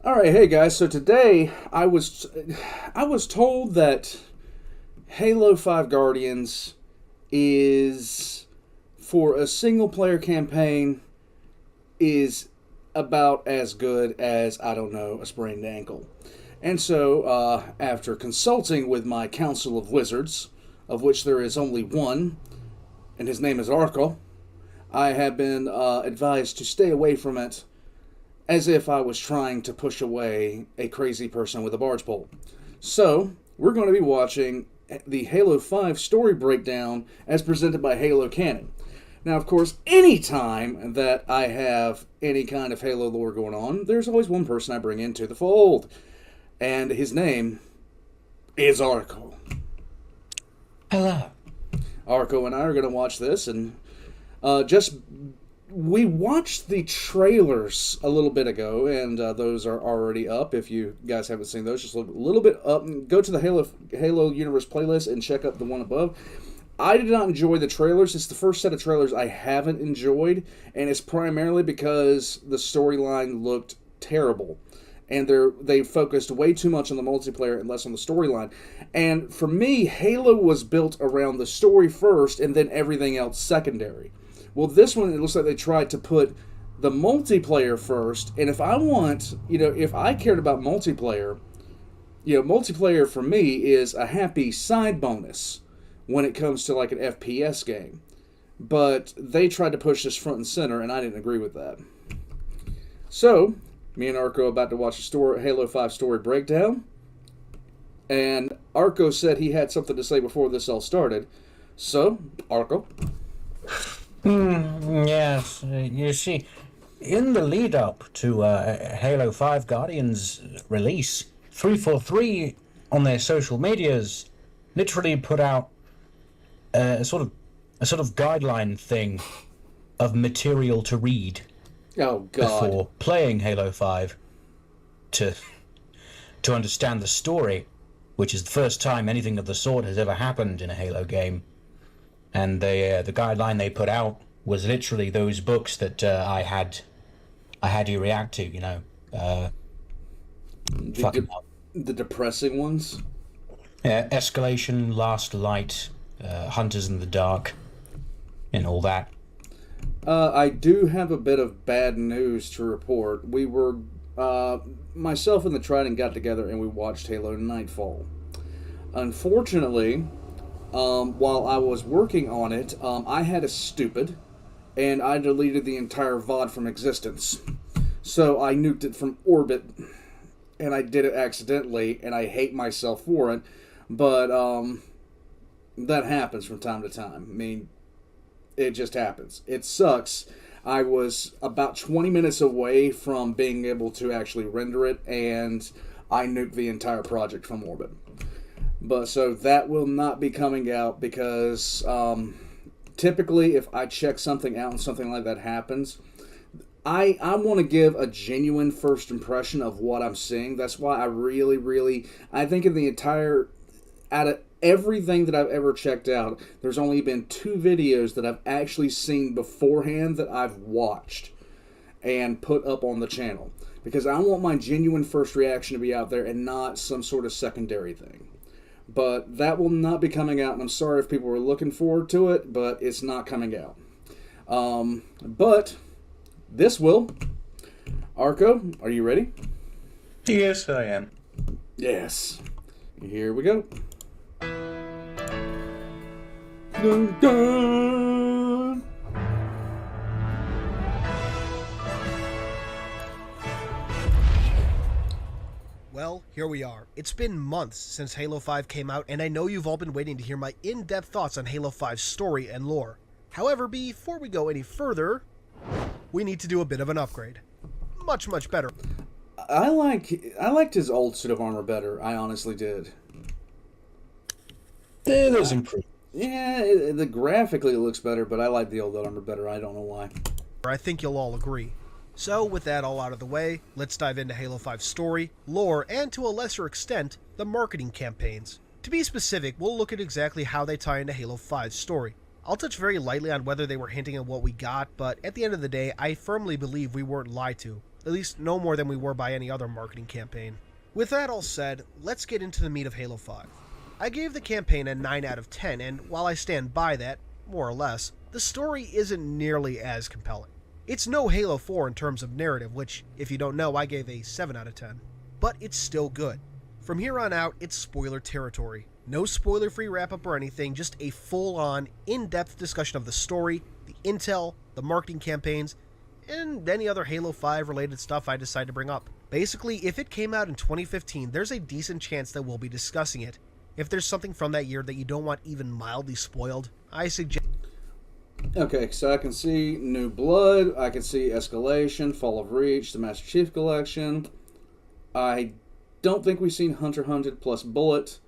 All right, hey guys. So today I was told that Halo 5 Guardians is for a single player campaign is about as good as, I don't know, a sprained ankle. And so, after consulting with my Council of Wizards, of which there is only one, and his name is Archo, I have been advised to stay away from it as if I was trying to push away a crazy person with a barge pole. So, we're going to be watching the Halo 5 story breakdown as presented by Halo Canon. Now, of course, any time that I have any kind of Halo lore going on, there's always one person I bring into the fold. And his name is Archo. Hello. Archo and I are going to watch this, and we watched the trailers a little bit ago, and those are already up. If you guys haven't seen those, just look a little bit up and go to the Halo Universe playlist and check out the one above. I did not enjoy the trailers. It's the first set of trailers I haven't enjoyed, and it's primarily because the storyline looked terrible. And they focused way too much on the multiplayer and less on the storyline. And for me, Halo was built around the story first and then everything else secondary. Well, this one, it looks like they tried to put the multiplayer first. And if if I cared about multiplayer, multiplayer for me is a happy side bonus when it comes to like an FPS game. But they tried to push this front and center, and I didn't agree with that. So, me and Archo are about to watch a Halo 5 story breakdown. And Archo said he had something to say before this all started. So, Archo. Yes, you see, in the lead up to Halo 5 Guardians release, 343 on their social medias literally put out a sort of guideline thing of material to read. Oh, God. Before playing Halo 5 to understand the story, which is the first time anything of the sort has ever happened in a Halo game. And the guideline they put out was literally those books that I had you react to, the depressing ones? Escalation, Last Light, Hunters in the Dark, and all that. I do have a bit of bad news to report. We were, myself and the Trident got together and we watched Halo Nightfall. Unfortunately, while I was working on it, I had a stupid, and I deleted the entire VOD from existence. So I nuked it from orbit, and I did it accidentally, and I hate myself for it, but that happens from time to time. I mean, it just happens. It sucks. I was about 20 minutes away from being able to actually render it, and I nuked the entire project from orbit. But so that will not be coming out because typically if I check something out and something like that happens, I want to give a genuine first impression of what I'm seeing. That's why I really, I think in the entire, out of everything that I've ever checked out, there's only been 2 videos that I've actually seen beforehand that I've watched and put up on the channel. Because I want my genuine first reaction to be out there and not some sort of secondary thing. But that will not be coming out, and I'm sorry if people were looking forward to it, but it's not coming out. But this will. Archo, are you ready? Yes, I am. Yes. Here we go. Dun, dun. Well, here we are. It's been months since Halo 5 came out, and I know you've all been waiting to hear my in-depth thoughts on Halo 5's story and lore. However, before we go any further, we need to do a bit of an upgrade. Much better. I liked his old suit of armor better. I honestly did. It is improved. Yeah, the graphically it looks better, but I like the old armor better. I don't know why. I think you'll all agree. So, with that all out of the way, let's dive into Halo 5's story, lore, and to a lesser extent, the marketing campaigns. To be specific, we'll look at exactly how they tie into Halo 5's story. I'll touch very lightly on whether they were hinting at what we got, but at the end of the day, I firmly believe we weren't lied to. At least no more than we were by any other marketing campaign. With that all said, let's get into the meat of Halo 5. I gave the campaign a 9 out of 10, and while I stand by that, more or less, the story isn't nearly as compelling. It's no Halo 4 in terms of narrative, which, if you don't know, I gave a 7 out of 10. But it's still good. From here on out, it's spoiler territory. No spoiler-free wrap-up or anything, just a full-on, in-depth discussion of the story, the intel, the marketing campaigns, and any other Halo 5 related stuff I decide to bring up. Basically, if it came out in 2015, there's a decent chance that we'll be discussing it. If there's something from that year that you don't want even mildly spoiled, I suggest... Okay, so I can see New Blood, I can see Escalation, Fall of Reach, the Master Chief Collection. I don't think we've seen Hunter Hunted plus Bullet.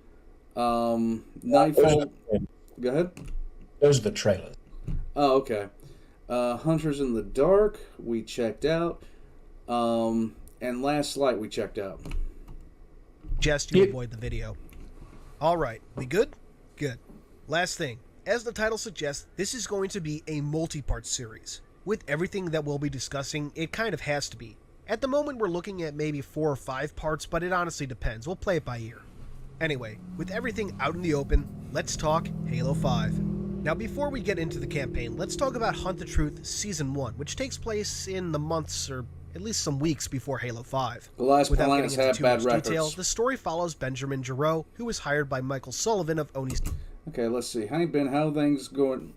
Nightfall... Go ahead. Those are the trailers. Oh, okay. Hunters in the Dark, we checked out. And Last Light, we checked out. Suggest you avoid the video. Alright, we good? Good. Last thing. As the title suggests, this is going to be a multi-part series. With everything that we'll be discussing, it kind of has to be. At the moment, we're looking at maybe 4 or 5 parts, but it honestly depends. We'll play it by ear. Anyway, with everything out in the open, let's talk Halo 5. Now, before we get into the campaign, let's talk about Hunt the Truth Season 1, which takes place in the months or at least some weeks before Halo 5. The last Without planets getting into have too bad much records. detail, the story follows Benjamin Giroux, who was hired by Michael Sullivan of Oni's... Okay, let's see. Hey, Ben, how are things going?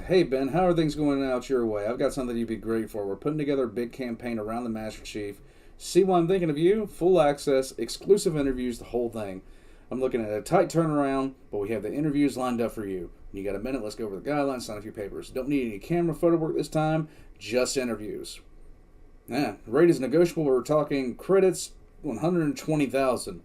Hey, Ben, how are things going out your way? I've got something you'd be great for. We're putting together a big campaign around the Master Chief. See why I'm thinking of you? Full access, exclusive interviews, the whole thing. I'm looking at a tight turnaround, but we have the interviews lined up for you. You got a minute? Let's go over the guidelines, sign a few papers. Don't need any camera photo work this time, just interviews. The rate is negotiable. We're talking credits, 120,000.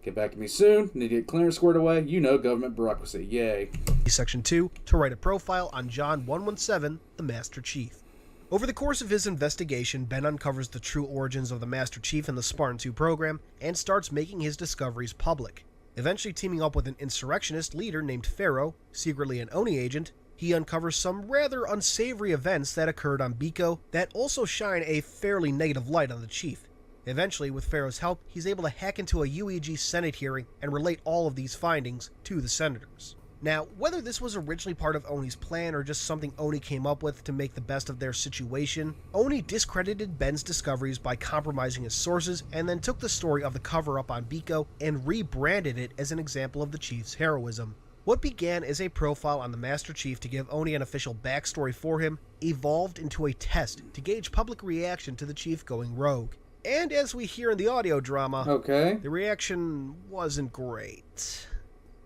Get back to me soon. Need to get clearance squared away. You know, government bureaucracy. Yay. Section 2 to write a profile on John 117, the Master Chief. Over the course of his investigation, Ben uncovers the true origins of the Master Chief and the Spartan 2 program and starts making his discoveries public. Eventually teaming up with an insurrectionist leader named Pharaoh, secretly an Oni agent, he uncovers some rather unsavory events that occurred on Biko that also shine a fairly negative light on the Chief. Eventually, with Pharaoh's help, he's able to hack into a UEG Senate hearing and relate all of these findings to the senators. Now, whether this was originally part of Oni's plan or just something Oni came up with to make the best of their situation, Oni discredited Ben's discoveries by compromising his sources and then took the story of the cover-up on Biko and rebranded it as an example of the Chief's heroism. What began as a profile on the Master Chief to give Oni an official backstory for him evolved into a test to gauge public reaction to the Chief going rogue. And as we hear in the audio drama, the reaction wasn't great.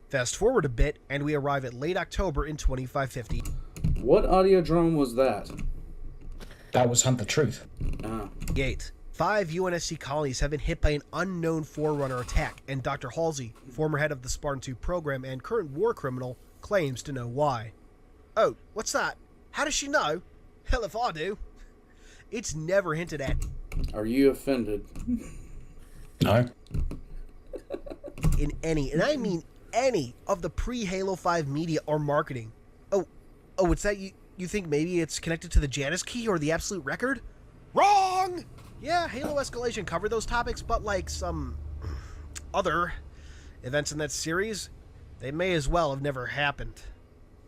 Fast forward a bit, and we arrive at late October in 2550. What audio drama was that? That was Hunt the Truth. 5 UNSC colonies have been hit by an unknown Forerunner attack, and Dr. Halsey, former head of the Spartan 2 program and current war criminal, claims to know why. Oh, what's that? How does she know? Hell if I do. It's never hinted at. Are you offended? No. In any, and I mean any, of the pre-Halo 5 media or marketing. Oh, it's that you think maybe it's connected to the Janus key or the Absolute Record? Wrong! Yeah, Halo Escalation covered those topics, but like some other events in that series, they may as well have never happened.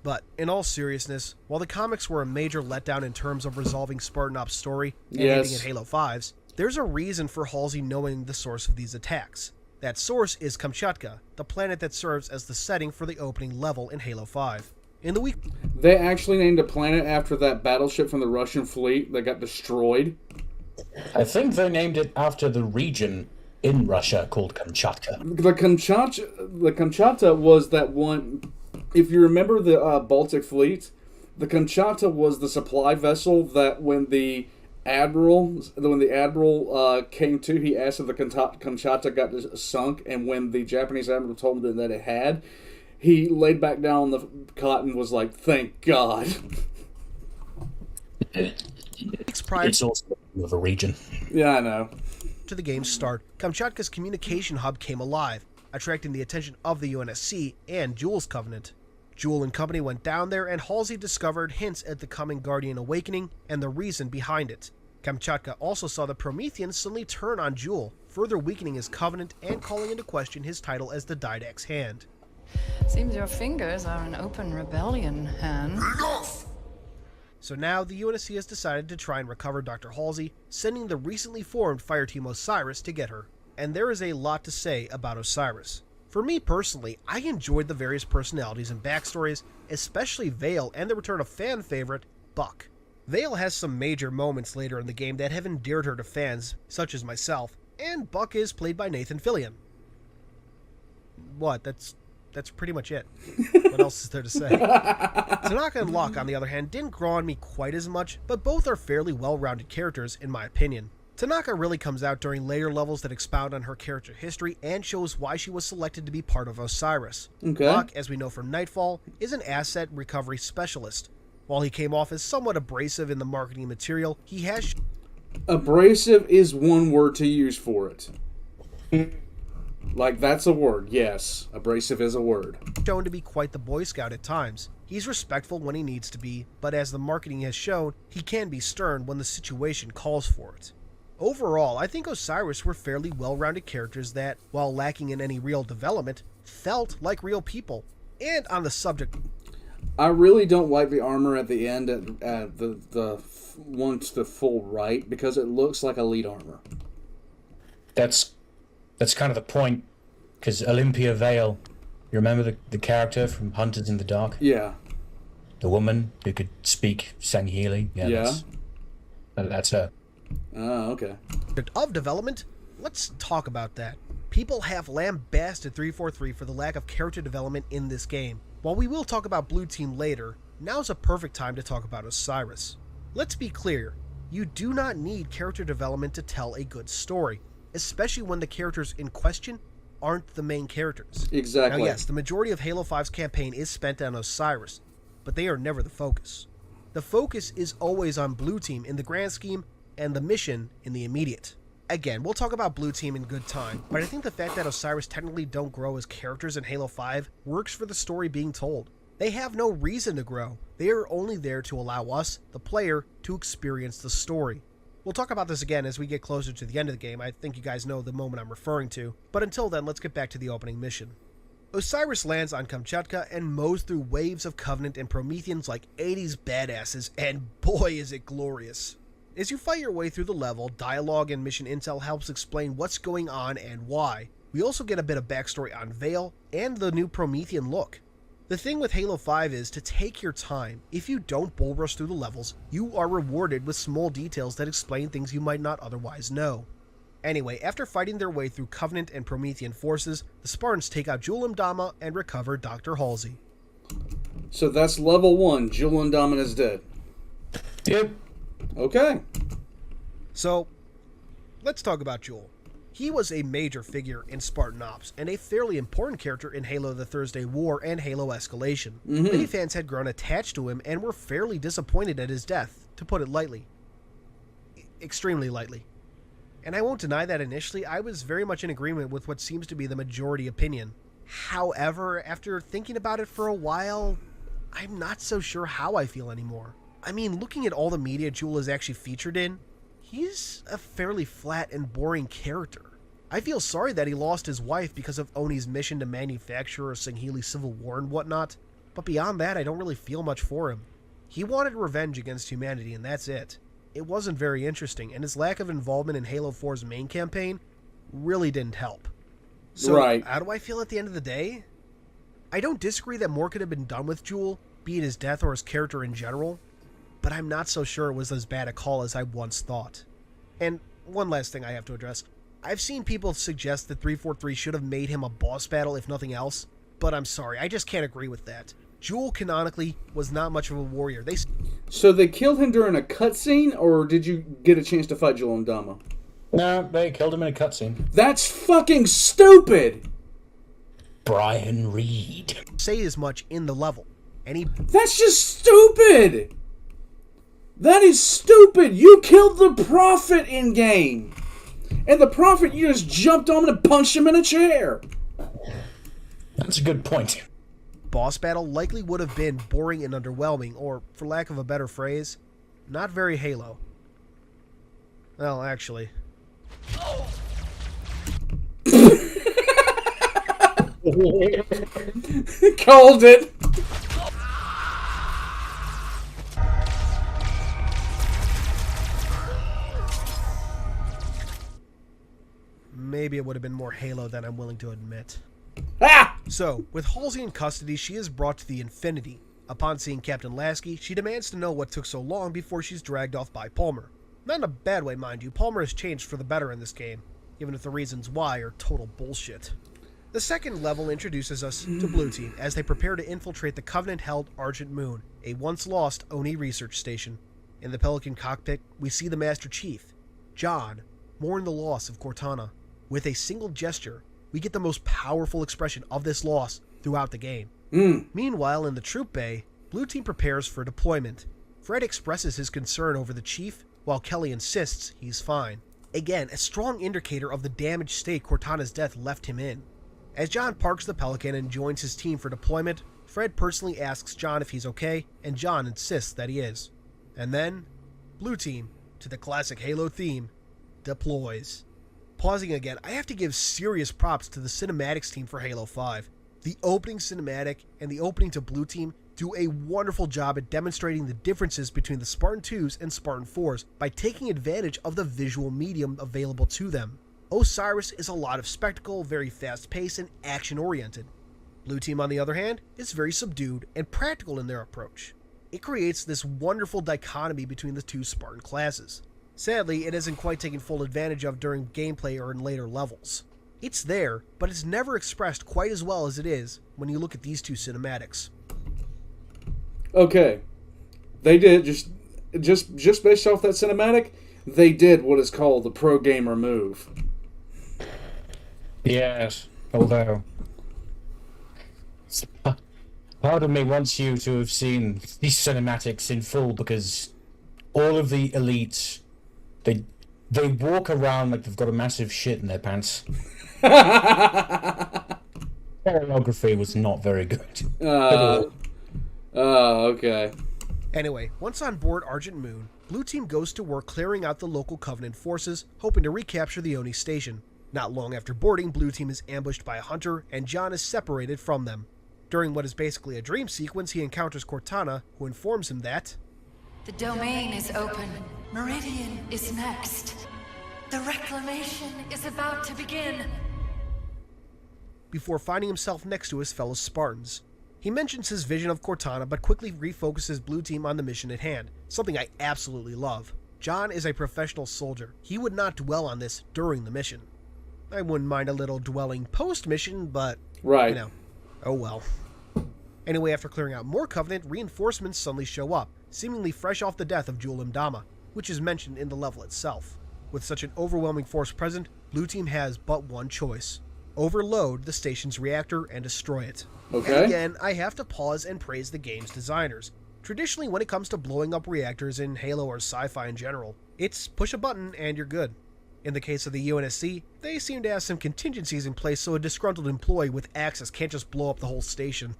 But, in all seriousness, while the comics were a major letdown in terms of resolving Spartan Ops' story and ending in Halo 5's, there's a reason for Halsey knowing the source of these attacks. That source is Kamchatka, the planet that serves as the setting for the opening level in Halo 5. In the week... They actually named a planet after that battleship from the Russian fleet that got destroyed. I think they named it after the region in Russia called Kamchatka. The Kamchatka was that one... If you remember the Baltic Fleet, the Kamchatka was the supply vessel that when the admiral came to, he asked if the Kamchatka got sunk, and when the Japanese admiral told him that it had, he laid back down on the cot and was like, "Thank God." It's also of a region. Yeah, I know. To the game's start, Kamchatka's communication hub came alive, attracting the attention of the UNSC and Jul's Covenant. Jul and company went down there, and Halsey discovered hints at the coming Guardian Awakening and the reason behind it. Kamchatka also saw the Prometheans suddenly turn on Jul, further weakening his covenant and calling into question his title as the Didact's Hand. Seems your fingers are an open rebellion, Han. Enough! So now the UNSC has decided to try and recover Dr. Halsey, sending the recently formed fireteam Osiris to get her. And there is a lot to say about Osiris. For me personally, I enjoyed the various personalities and backstories, especially Vale and the return of fan favorite, Buck. Vale has some major moments later in the game that have endeared her to fans, such as myself, and Buck is played by Nathan Fillion. What? That's pretty much it. What else is there to say? Tanaka and Locke, on the other hand, didn't grow on me quite as much, but both are fairly well-rounded characters in my opinion. Tanaka really comes out during later levels that expound on her character history and shows why she was selected to be part of Osiris. Okay. Locke, as we know from Nightfall, is an asset recovery specialist. While he came off as somewhat abrasive in the marketing material, he has... Abrasive is one word to use for it. Like, that's a word, yes. Abrasive is a word. shown to be quite the Boy Scout at times. He's respectful when he needs to be, but as the marketing has shown, he can be stern when the situation calls for it. Overall, I think Osiris were fairly well-rounded characters that, while lacking in any real development, felt like real people. And on the subject... I really don't like the armor at the end at the one to the full right because it looks like elite armor. That's kind of the point, because Olympia Vale, you remember the character from Hunters in the Dark? Yeah. The woman who could speak Sangheili? Yeah. That's her. Oh, okay. of development, let's talk about that. People have lambasted 343 for the lack of character development in this game. While we will talk about Blue Team later, now's a perfect time to talk about Osiris. Let's be clear, you do not need character development to tell a good story, especially when the characters in question aren't the main characters. Exactly. Now yes, the majority of Halo 5's campaign is spent on Osiris, but they are never the focus. The focus is always on Blue Team in the grand scheme, and the mission in the immediate. Again, we'll talk about Blue Team in good time, but I think the fact that Osiris technically don't grow as characters in Halo 5 works for the story being told. They have no reason to grow. They are only there to allow us, the player, to experience the story. We'll talk about this again as we get closer to the end of the game. I think you guys know the moment I'm referring to, but until then, let's get back to the opening mission. Osiris lands on Kamchatka and mows through waves of Covenant and Prometheans like 80s badasses, and boy is it glorious. As you fight your way through the level, dialogue and mission intel helps explain what's going on and why. We also get a bit of backstory on Vale and the new Promethean look. The thing with Halo 5 is to take your time. If you don't bull rush through the levels, you are rewarded with small details that explain things you might not otherwise know. Anyway, after fighting their way through Covenant and Promethean forces, the Spartans take out Jul Mdama and recover Dr. Halsey. So that's level 1. Jul Mdama is dead. Yep. Okay. So, let's talk about Jul. He was a major figure in Spartan Ops, and a fairly important character in Halo the Thursday War and Halo Escalation. Many fans had grown attached to him and were fairly disappointed at his death, to put it lightly. Extremely lightly. And I won't deny that initially, I was very much in agreement with what seems to be the majority opinion. However, after thinking about it for a while, I'm not so sure how I feel anymore. I mean, looking at all the media Jul is actually featured in, he's a fairly flat and boring character. I feel sorry that he lost his wife because of Oni's mission to manufacture a Sangheili civil war and whatnot, but beyond that, I don't really feel much for him. He wanted revenge against humanity, and that's it. It wasn't very interesting, and his lack of involvement in Halo 4's main campaign really didn't help. So, Right. How do I feel at the end of the day? I don't disagree that more could have been done with Jul, be it his death or his character in general, but I'm not so sure it was as bad a call as I once thought. And one last thing I have to address. I've seen people suggest that 343 should have made him a boss battle if nothing else, but I'm sorry, I just can't agree with that. Jul canonically was not much of a warrior. So they killed him during a cutscene, or did you get a chance to fight Jul Mdama? No, they killed him in a cutscene. That's fucking stupid! Brian Reed. Say as much in the level. And That's just stupid! That is stupid! You killed the Prophet in-game! And the Prophet, you just jumped on him and punched him in a chair! That's a good point. boss battle likely would have been boring and underwhelming, or, for lack of a better phrase, not very Halo. Well, actually. Called it! Maybe it would have been more Halo than I'm willing to admit. Ah! So, with Halsey in custody, she is brought to the Infinity. Upon seeing Captain Lasky, she demands to know what took so long before she's dragged off by Palmer. Not in a bad way, mind you. Palmer has changed for the better in this game, even if the reasons why are total bullshit. The second level introduces us to Blue Team as they prepare to infiltrate the Covenant-held Argent Moon, a once-lost Oni research station. In the Pelican cockpit, we see the Master Chief, John, mourn the loss of Cortana. With a single gesture, we get the most powerful expression of this loss throughout the game. Meanwhile, in the troop bay, Blue Team prepares for deployment. Fred expresses his concern over the Chief, while Kelly insists he's fine. Again, a strong indicator of the damaged state Cortana's death left him in. As John parks the Pelican and joins his team for deployment, Fred personally asks John if he's okay, and John insists that he is. And then, Blue Team, to the classic Halo theme, deploys. Pausing again, I have to give serious props to the cinematics team for Halo 5. The opening cinematic and the opening to Blue Team do a wonderful job at demonstrating the differences between the Spartan 2s and Spartan 4s by taking advantage of the visual medium available to them. Osiris is a lot of spectacle, very fast-paced and action-oriented. Blue Team, on the other hand, is very subdued and practical in their approach. It creates this wonderful dichotomy between the two Spartan classes. Sadly, it isn't quite taken full advantage of during gameplay or in later levels. It's there, but it's never expressed quite as well as it is when you look at these two cinematics. Okay. They did, just based off that cinematic, they did what is called the pro gamer move. Yes, although part of me wants you to have seen these cinematics in full, because all of the elites, they walk around like they've got a massive shit in their pants. Choreography was not very good. Okay. Anyway, once on board Argent Moon, Blue Team goes to work clearing out the local Covenant forces, hoping to recapture the Oni station. Not long after boarding, Blue Team is ambushed by a hunter, and John is separated from them. During what is basically a dream sequence, he encounters Cortana, who informs him that The domain is open. Meridian is next. The reclamation is about to begin. before finding himself next to his fellow Spartans. He mentions his vision of Cortana, but quickly refocuses Blue Team on the mission at hand, something I absolutely love. John is a professional soldier. He would not dwell on this during the mission. I wouldn't mind a little dwelling post-mission, but, Right. you know, oh well. Anyway, after clearing out more Covenant, reinforcements suddenly show up, seemingly fresh off the death of Jul Mdama, which is mentioned in the level itself. With such an overwhelming force present, Blue Team has but one choice: overload the station's reactor and destroy it. Okay. And again, I have to pause and praise the game's designers. Traditionally, when it comes to blowing up reactors in Halo or sci-fi in general, it's push a button and you're good. In the case of the UNSC, they seem to have some contingencies in place so a disgruntled employee with access can't just blow up the whole station.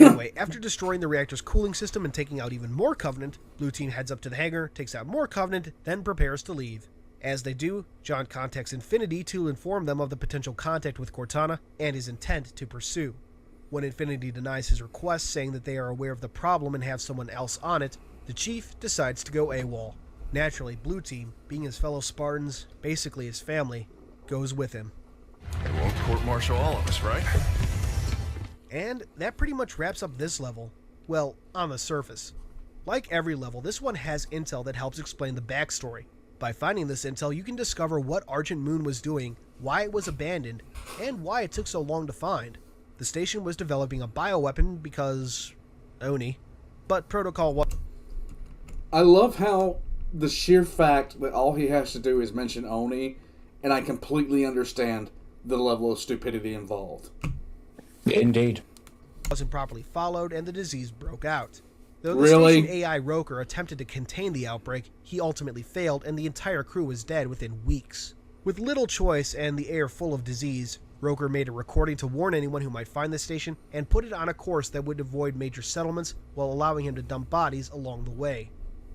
Anyway, after destroying the reactor's cooling system and taking out even more Covenant, Blue Team heads up to the hangar, takes out more Covenant, then prepares to leave. As they do, John contacts Infinity to inform them of the potential contact with Cortana and his intent to pursue. When Infinity denies his request, saying that they are aware of the problem and have someone else on it, the Chief decides to go AWOL. Naturally, Blue Team, being his fellow Spartans, basically his family, goes with him. They won't court-martial all of us, right? And that pretty much wraps up this level. Well, on the surface. Like every level, this one has intel that helps explain the backstory. By finding this intel, you can discover what Argent Moon was doing, why it was abandoned, and why it took so long to find. The station was developing a bioweapon because... Oni. But Protocol was... I love how the sheer fact that all he has to do is mention Oni, and I completely understand the level of stupidity involved. Indeed. wasn't properly followed, and the disease broke out. Though the Really? station AI Roker attempted to contain the outbreak, he ultimately failed, and the entire crew was dead within weeks. With little choice and the air full of disease, Roker made a recording to warn anyone who might find the station, and put it on a course that would avoid major settlements while allowing him to dump bodies along the way.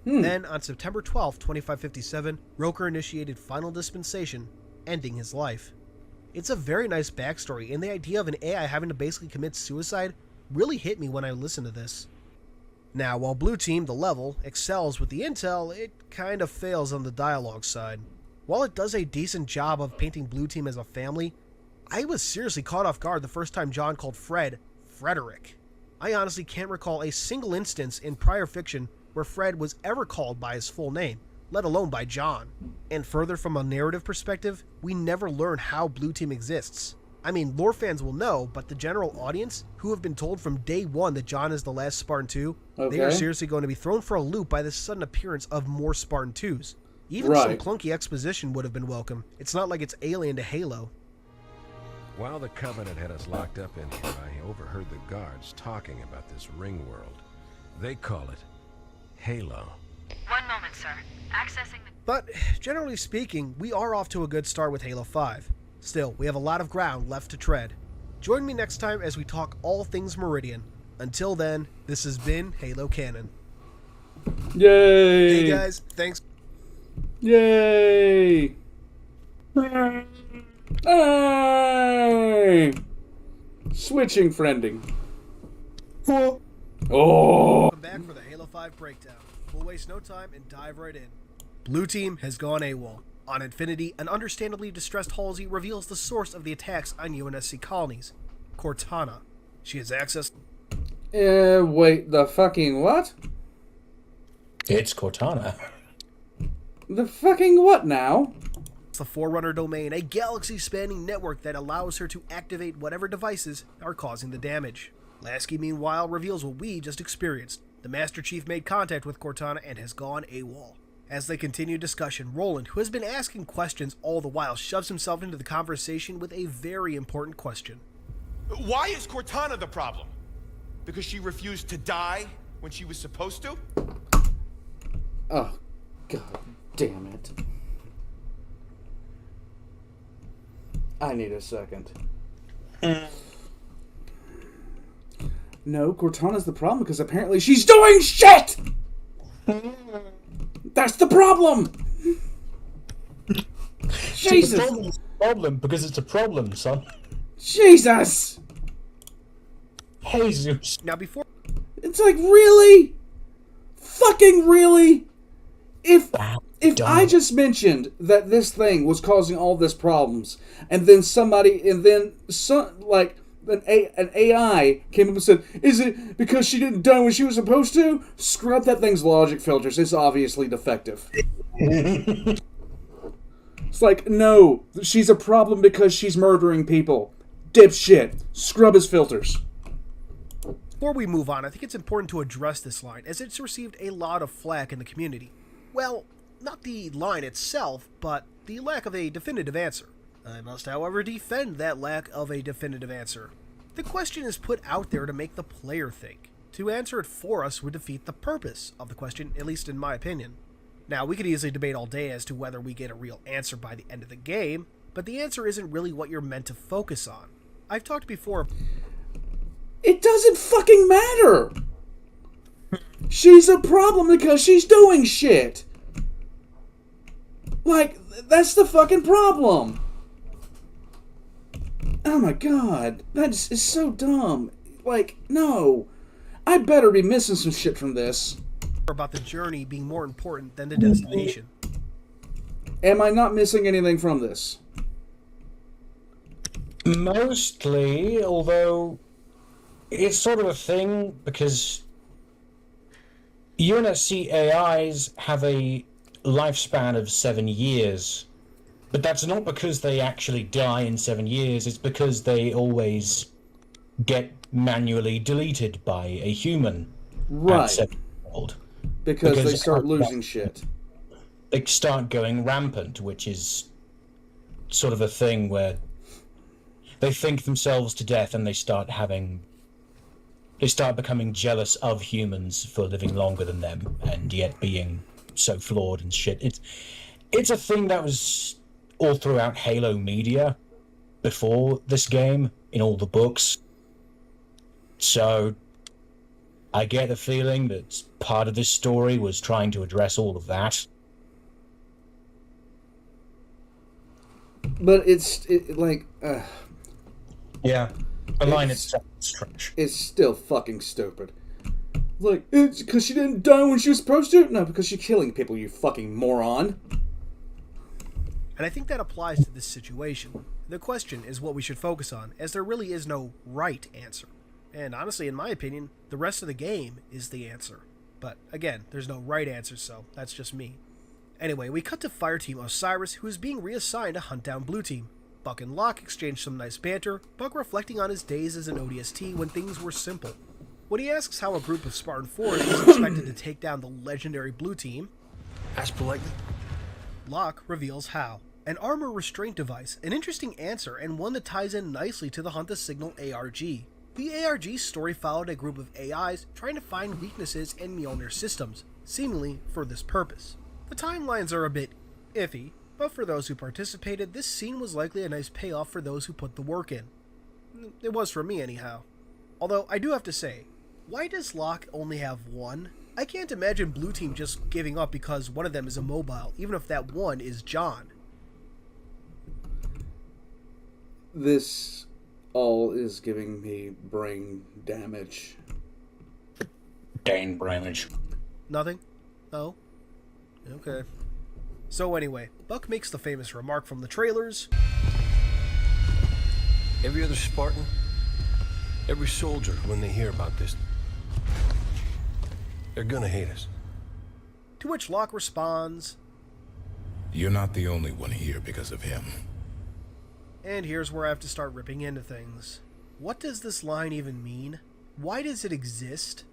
Then, on September 12, 2557, Roker initiated Final Dispensation, ending his life. It's a very nice backstory, and the idea of an AI having to basically commit suicide really hit me when I listened to this. Now, while Blue Team, the level, excels with the intel, it kind of fails on the dialogue side. While it does a decent job of painting Blue Team as a family, I was seriously caught off guard the first time John called Fred Frederick. I honestly can't recall a single instance in prior fiction where Fred was ever called by his full name, let alone by John. And further, from a narrative perspective, we never learn how Blue Team exists. I mean, lore fans will know, but the general audience, who have been told from day one that John is the last Spartan 2, they are seriously going to be thrown for a loop by the sudden appearance of more Spartan 2s. Even some clunky exposition would have been welcome. It's not like it's alien to Halo. While the Covenant had us locked up in here, I overheard the guards talking about this ring world. They call it Halo. One moment, sir. Accessing the... But, generally speaking, we are off to a good start with Halo 5. Still, we have a lot of ground left to tread. Join me next time as we talk all things Meridian. Until then, this has been Halo Canon. Yay! Hey guys, thanks. Yay! Hey! Switching friending. Oh! Welcome back for the Halo 5 breakdown. We'll waste no time and dive right in. Blue Team has gone AWOL. On Infinity, an understandably distressed Halsey reveals the source of the attacks on UNSC colonies, Cortana. She has access... Wait, the fucking what? It's Cortana. The fucking what now? It's the Forerunner domain, a galaxy-spanning network that allows her to activate whatever devices are causing the damage. Lasky, meanwhile, reveals what we just experienced. The Master Chief made contact with Cortana and has gone AWOL. As they continue discussion, Roland, who has been asking questions all the while, shoves himself into the conversation with a very important question. Why is Cortana the problem? Because she refused to die when she was supposed to? Oh, god damn it. I need a second. No, Cortana's the problem because apparently she's doing shit! That's the problem! Jesus! It's a problem because it's a problem, son. Jesus! Jesus. Now before... It's like, really? Fucking really? If I just mentioned that this thing was causing all this problems, and then an AI came up and said, is it because she didn't die when she was supposed to? Scrub that thing's logic filters. It's obviously defective. It's like, no, she's a problem because she's murdering people. Dipshit. Scrub his filters. Before we move on, I think it's important to address this line, as it's received a lot of flack in the community. Well, not the line itself, but the lack of a definitive answer. I must, however, defend that lack of a definitive answer. The question is put out there to make the player think. To answer it for us would defeat the purpose of the question, at least in my opinion. Now, we could easily debate all day as to whether we get a real answer by the end of the game, but the answer isn't really what you're meant to focus on. I've talked before... It doesn't fucking matter! She's a problem because she's doing shit! Like, that's the fucking problem! Oh my god, that is so dumb. Like, no. I better be missing some shit from this. About the journey being more important than the destination. Am I not missing anything from this? Mostly, although it's sort of a thing because UNSC AIs have a lifespan of 7 years. But that's not because they actually die in 7 years, it's because they always get manually deleted by a human at 7 years old. Because they start losing shit. They start going rampant, which is sort of a thing where they think themselves to death and they start becoming jealous of humans for living longer than them and yet being so flawed and shit. It's a thing that was all throughout Halo media before this game, in all the books. So I get the feeling that part of this story was trying to address all of that. But Yeah, the line itself is trash. it's still fucking stupid. Like, it's because she didn't die when she was supposed to? No, because she's killing people, you fucking moron. And I think that applies to this situation. The question is what we should focus on, as there really is no right answer. And honestly, in my opinion, the rest of the game is the answer. But again, there's no right answer, so that's just me. Anyway, we cut to Fireteam Osiris, who is being reassigned to hunt down Blue Team. Buck and Locke exchange some nice banter, Buck reflecting on his days as an ODST when things were simple. When he asks how a group of Spartan 4s was expected to take down the legendary Blue Team, Ask politely. Locke reveals how. An armor restraint device, an interesting answer and one that ties in nicely to the Hunt the Signal ARG. The ARG story followed a group of AIs trying to find weaknesses in Mjolnir systems, seemingly for this purpose. The timelines are a bit iffy, but for those who participated, this scene was likely a nice payoff for those who put the work in. It was for me anyhow. Although I do have to say, why does Locke only have one? I can't imagine Blue Team just giving up because one of them is immobile, even if that one is John. This all is giving me brain damage. Brain damage. Nothing? Oh? Okay. So anyway, Buck makes the famous remark from the trailers. Every other Spartan, every soldier, when they hear about this, they're gonna hate us. To which Locke responds, You're not the only one here because of him. and here's where I have to start ripping into things. What does this line even mean? Why does it exist?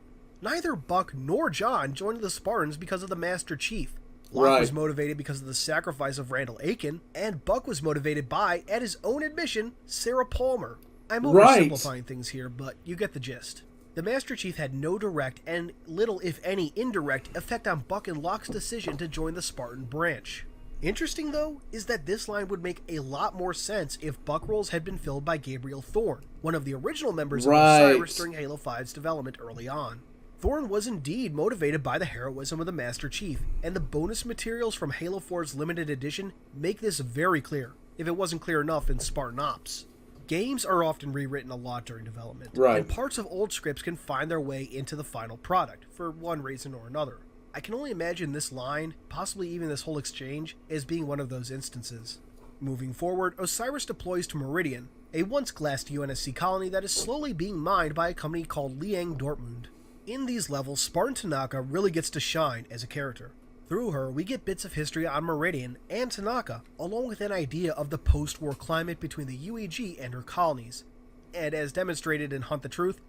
Neither Buck nor John joined the Spartans because of the Master Chief. Locke was motivated because of the sacrifice of Randall Aiken, and Buck was motivated by, at his own admission, Sarah Palmer. I'm oversimplifying things here, but you get the gist. The Master Chief had no direct and little, if any, indirect effect on Buck and Locke's decision to join the Spartan branch. Interesting, though, is that this line would make a lot more sense if Buck roles had been filled by Gabriel Thorne, one of the original members of Osiris during Halo 5's development early on. Thorne was indeed motivated by the heroism of the Master Chief, and the bonus materials from Halo 4's limited edition make this very clear, if it wasn't clear enough in Spartan Ops. Games are often rewritten a lot during development, and parts of old scripts can find their way into the final product, for one reason or another. I can only imagine this line, possibly even this whole exchange, as being one of those instances. Moving forward, Osiris deploys to Meridian, a once-glassed UNSC colony that is slowly being mined by a company called Liang Dortmund. In these levels, Spartan Tanaka really gets to shine as a character. Through her, we get bits of history on Meridian and Tanaka, along with an idea of the post-war climate between the UEG and her colonies. And as demonstrated in Hunt the Truth,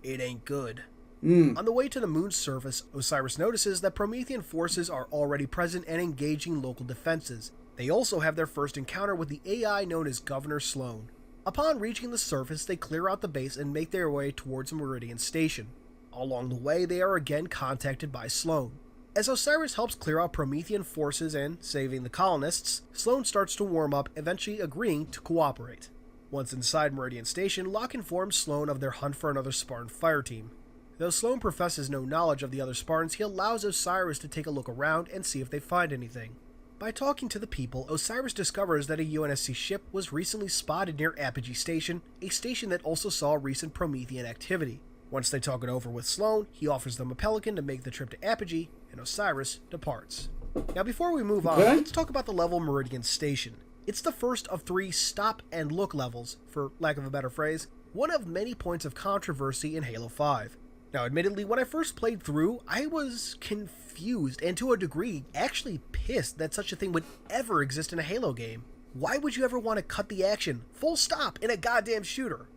it ain't good. On the way to the moon's surface, Osiris notices that Promethean forces are already present and engaging local defenses. They also have their first encounter with the AI known as Governor Sloan. Upon reaching the surface, they clear out the base and make their way towards Meridian Station. Along the way, they are again contacted by Sloan. As Osiris helps clear out Promethean forces and saving the colonists, Sloan starts to warm up, eventually agreeing to cooperate. Once inside Meridian Station, Locke informs Sloan of their hunt for another Spartan fire team. Though Sloan professes no knowledge of the other Spartans, he allows Osiris to take a look around and see if they find anything. By talking to the people, Osiris discovers that a UNSC ship was recently spotted near Apogee Station, a station that also saw recent Promethean activity. Once they talk it over with Sloan, he offers them a pelican to make the trip to Apogee, and Osiris departs. Now before we move on, let's talk about the level Meridian Station. It's the first of 3 stop and look levels, for lack of a better phrase, one of many points of controversy in Halo 5. Now admittedly, when I first played through, I was confused and to a degree actually pissed that such a thing would ever exist in a Halo game. Why would you ever want to cut the action, full stop, in a goddamn shooter?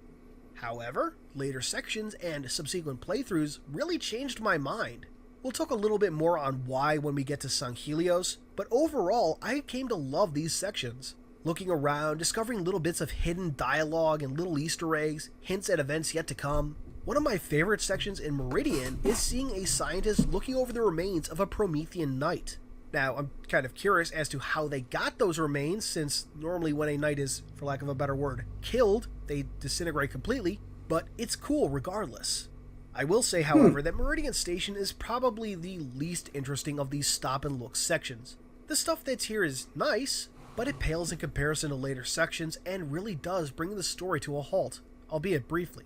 However, later sections and subsequent playthroughs really changed my mind. We'll talk a little bit more on why when we get to San Helios, but overall, I came to love these sections. Looking around, discovering little bits of hidden dialogue and little Easter eggs, hints at events yet to come. One of my favorite sections in Meridian is seeing a scientist looking over the remains of a Promethean knight. Now, I'm kind of curious as to how they got those remains, since normally when a knight is, for lack of a better word, killed, they disintegrate completely, but it's cool regardless. I will say, however, that Meridian Station is probably the least interesting of these stop and look sections. The stuff that's here is nice, but it pales in comparison to later sections and really does bring the story to a halt, albeit briefly.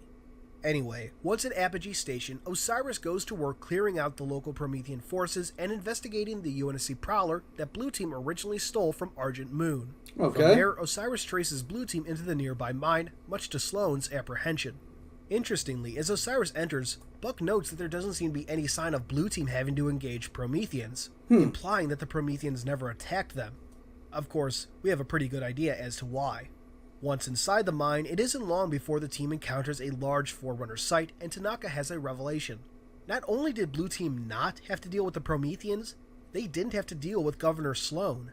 Anyway, once at Apogee Station, Osiris goes to work clearing out the local Promethean forces and investigating the UNSC Prowler that Blue Team originally stole from Argent Moon. Okay. From there, Osiris traces Blue Team into the nearby mine, much to Sloane's apprehension. Interestingly, as Osiris enters, Buck notes that there doesn't seem to be any sign of Blue Team having to engage Prometheans, implying that the Prometheans never attacked them. Of course, we have a pretty good idea as to why. Once inside the mine, it isn't long before the team encounters a large Forerunner site, and Tanaka has a revelation. Not only did Blue Team not have to deal with the Prometheans, they didn't have to deal with Governor Sloane.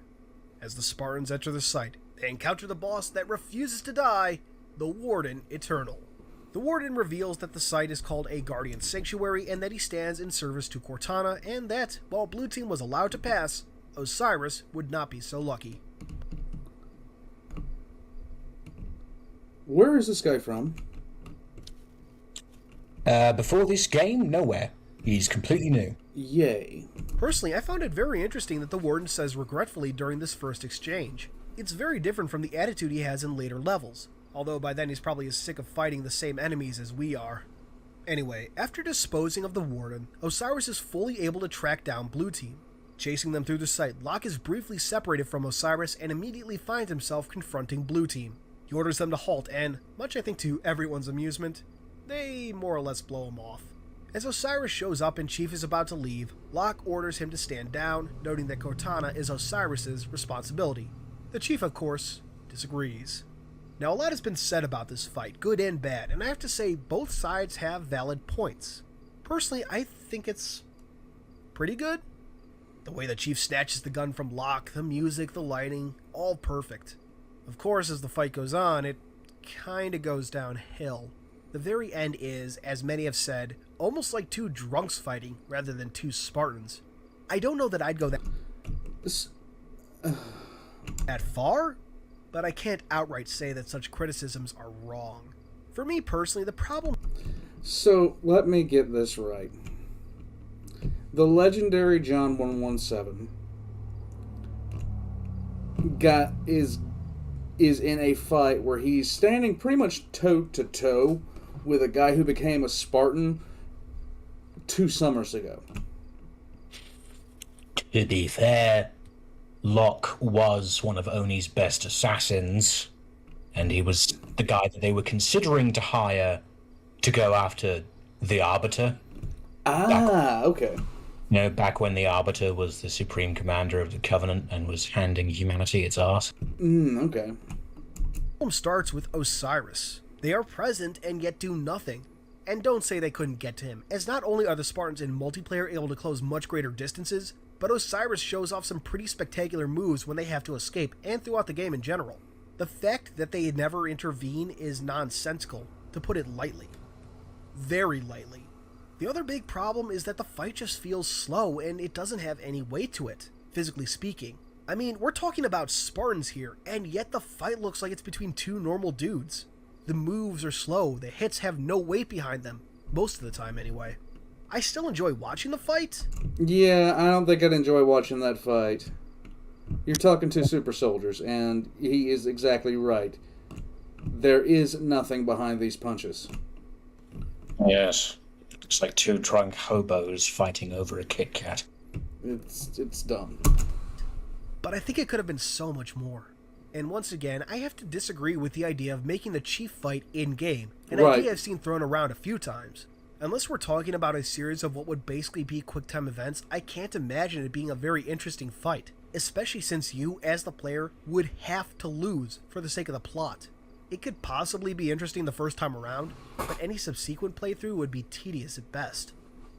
As the Spartans enter the site, they encounter the boss that refuses to die, the Warden Eternal. The Warden reveals that the site is called a Guardian Sanctuary and that he stands in service to Cortana, and that, while Blue Team was allowed to pass, Osiris would not be so lucky. Where is this guy from? Before this game, nowhere. He's completely new. Yay. Personally, I found it very interesting that the Warden says regretfully during this first exchange. It's very different from the attitude he has in later levels, although by then he's probably as sick of fighting the same enemies as we are. Anyway, after disposing of the Warden, Osiris is fully able to track down Blue Team. Chasing them through the site, Locke is briefly separated from Osiris and immediately finds himself confronting Blue Team. He orders them to halt and, much I think to everyone's amusement, they more or less blow him off. As Osiris shows up and Chief is about to leave, Locke orders him to stand down, noting that Cortana is Osiris's responsibility. The Chief, of course, disagrees. Now, a lot has been said about this fight, good and bad, and I have to say both sides have valid points. Personally, I think it's pretty good. The way the Chief snatches the gun from Locke, the music, the lighting, all perfect. Of course, as the fight goes on, it kinda goes downhill. The very end is, as many have said, almost like two drunks fighting rather than two Spartans. I don't know that I'd go that far, but I can't outright say that such criticisms are wrong. For me personally, the problem... So, let me get this right. The legendary John 117 is in a fight where he's standing pretty much toe-to-toe with a guy who became a Spartan 2 summers ago. To be fair, Locke was one of Oni's best assassins, and he was the guy that they were considering to hire to go after the Arbiter. Okay. You know, back when the Arbiter was the supreme commander of the Covenant and was handing humanity its arse. Okay. The problem starts with Osiris. They are present and yet do nothing. And don't say they couldn't get to him, as not only are the Spartans in multiplayer able to close much greater distances, but Osiris shows off some pretty spectacular moves when they have to escape, and throughout the game in general. The fact that they never intervene is nonsensical, to put it lightly. Very lightly. The other big problem is that the fight just feels slow and it doesn't have any weight to it, physically speaking. I mean, we're talking about Spartans here, and yet the fight looks like it's between two normal dudes. The moves are slow, the hits have no weight behind them, most of the time anyway. I still enjoy watching the fight. Yeah, I don't think I'd enjoy watching that fight. You're talking to super soldiers, and he is exactly right. There is nothing behind these punches. Yes. It's like two drunk hobos fighting over a Kit Kat. It's dumb. But I think it could have been so much more. And once again, I have to disagree with the idea of making the Chief fight in-game, an idea I've seen thrown around a few times. Unless we're talking about a series of what would basically be quick-time events, I can't imagine it being a very interesting fight, especially since you, as the player, would have to lose for the sake of the plot. It could possibly be interesting the first time around, but any subsequent playthrough would be tedious at best.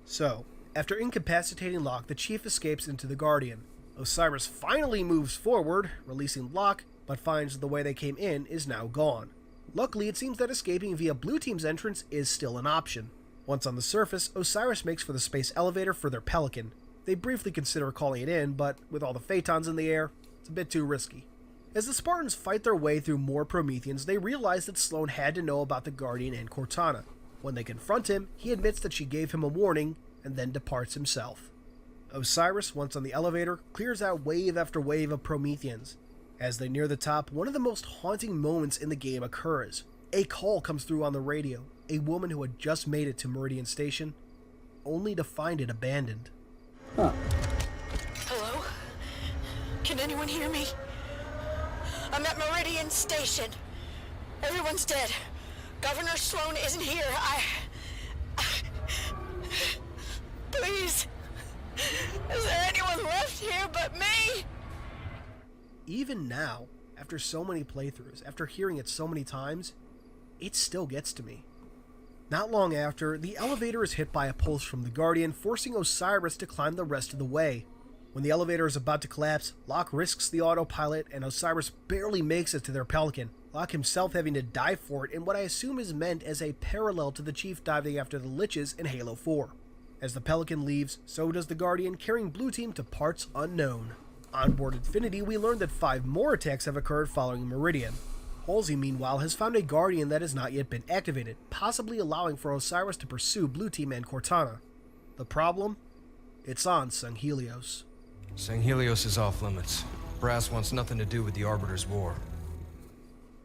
So, after incapacitating Locke, the Chief escapes into the Guardian. Osiris finally moves forward, releasing Locke, but finds the way they came in is now gone. Luckily, it seems that escaping via Blue Team's entrance is still an option. Once on the surface, Osiris makes for the space elevator for their Pelican. They briefly consider calling it in, but with all the Phaetons in the air, it's a bit too risky. As the Spartans fight their way through more Prometheans, they realize that Sloane had to know about the Guardian and Cortana. When they confront him, he admits that she gave him a warning and then departs himself. Osiris, once on the elevator, clears out wave after wave of Prometheans. As they near the top, one of the most haunting moments in the game occurs. A call comes through on the radio, a woman who had just made it to Meridian Station, only to find it abandoned. Huh. Hello? Can anyone hear me? I'm at Meridian Station. Everyone's dead. Governor Sloan isn't here. Please. Is there anyone left here but me? Even now, after so many playthroughs, after hearing it so many times, it still gets to me. Not long after, the elevator is hit by a pulse from the Guardian, forcing Osiris to climb the rest of the way. When the elevator is about to collapse, Locke risks the autopilot and Osiris barely makes it to their Pelican, Locke himself having to dive for it in what I assume is meant as a parallel to the Chief diving after the Liches in Halo 4. As the Pelican leaves, so does the Guardian, carrying Blue Team to parts unknown. On board Infinity, we learn that 5 more attacks have occurred following Meridian. Halsey, meanwhile, has found a Guardian that has not yet been activated, possibly allowing for Osiris to pursue Blue Team and Cortana. The problem? It's on Sanghelios. Sanghelios is off limits. Brass wants nothing to do with the Arbiter's war.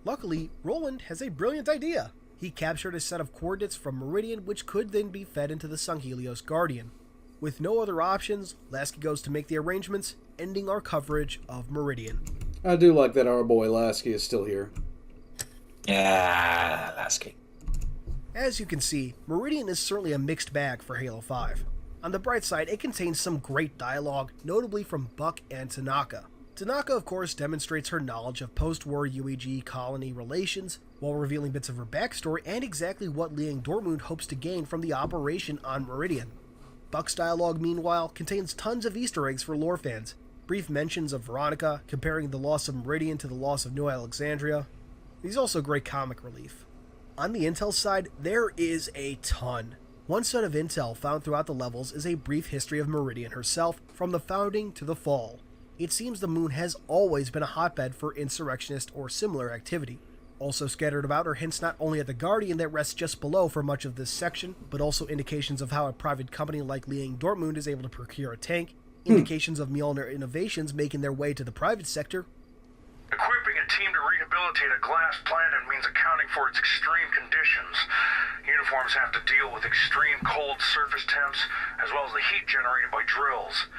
Luckily, Roland has a brilliant idea. He captured a set of coordinates from Meridian which could then be fed into the Sanghelios Guardian. With no other options, Lasky goes to make the arrangements, ending our coverage of Meridian. I do like that our boy Lasky is still here. Yeah, Lasky. As you can see, Meridian is certainly a mixed bag for Halo 5. On the bright side, it contains some great dialogue, notably from Buck and Tanaka. Tanaka, of course, demonstrates her knowledge of post-war UEG colony relations, while revealing bits of her backstory and exactly what Liang Dortmund hopes to gain from the operation on Meridian. Buck's dialogue, meanwhile, contains tons of Easter eggs for lore fans. Brief mentions of Veronica, comparing the loss of Meridian to the loss of New Alexandria. He's also great comic relief. On the intel side, there is a ton. One set of intel found throughout the levels is a brief history of Meridian herself, from the founding to the fall. It seems the moon has always been a hotbed for insurrectionist or similar activity. Also scattered about are hints not only at the Guardian that rests just below for much of this section, but also indications of how a private company like Liang Dortmund is able to procure a tank, indications of Mjolnir innovations making their way to the private sector. Equipping a team to rehabilitate a glass planet means accounting for its extreme conditions. Uniforms have to deal with extreme cold surface temps, as well as the heat generated by drills.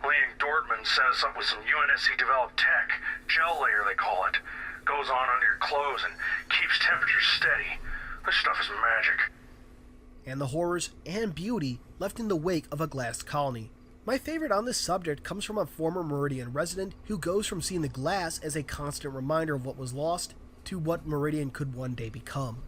Liang Dortmund set us up with some UNSC-developed tech, gel layer they call it. Goes on under your clothes and keeps temperatures steady. This stuff is magic. And the horrors and beauty left in the wake of a glass colony. My favorite on this subject comes from a former Meridian resident who goes from seeing the glass as a constant reminder of what was lost to what Meridian could one day become.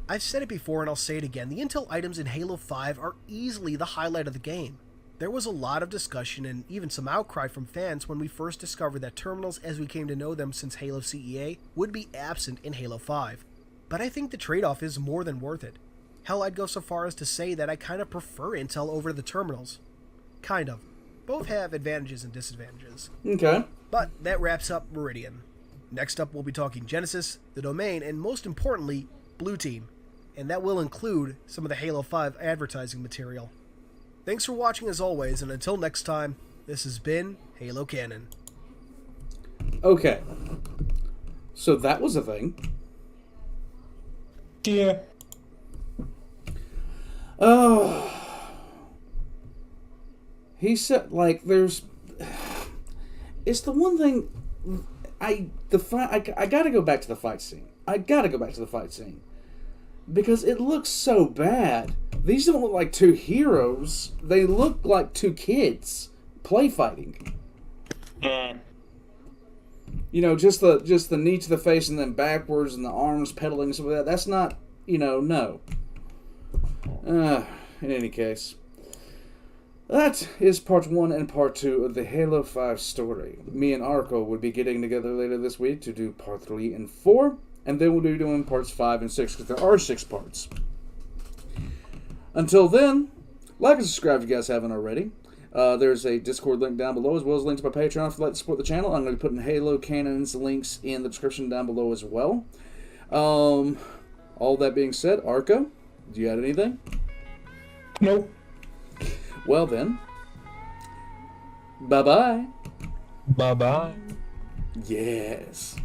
I've said it before and I'll say it again, the intel items in Halo 5 are easily the highlight of the game. There was a lot of discussion and even some outcry from fans when we first discovered that terminals as we came to know them since Halo CEA would be absent in Halo 5. But I think the trade-off is more than worth it. Hell, I'd go so far as to say that I kind of prefer intel over the terminals. Kind of. Both have advantages and disadvantages. Okay. But that wraps up Meridian. Next up we'll be talking Genesis, the Domain, and most importantly, Blue Team. And that will include some of the Halo 5 advertising material. Thanks for watching as always, and until next time, this has been Halo Canon. Okay. So that was a thing. Yeah. Oh. He said, like, there's... It's the one thing... I gotta go back to the fight scene. Because it looks so bad. These don't look like two heroes. They look like two kids play fighting. You know, just the knee to the face and then backwards and the arms pedaling some of that. That's not, no. In any case, that is part 1 and part 2 of the Halo 5 story. Me and Archo will be getting together later this week to do part 3 and 4. And then we'll be doing parts 5 and 6 because there are 6 parts. Until then, like and subscribe if you guys haven't already. There's a Discord link down below, as well as links to my Patreon if you'd like to support the channel. I'm going to be putting Halo Canon's links in the description down below as well. All that being said, Archo, Do you got anything? Nope. Well then, bye-bye. Bye-bye. Yes.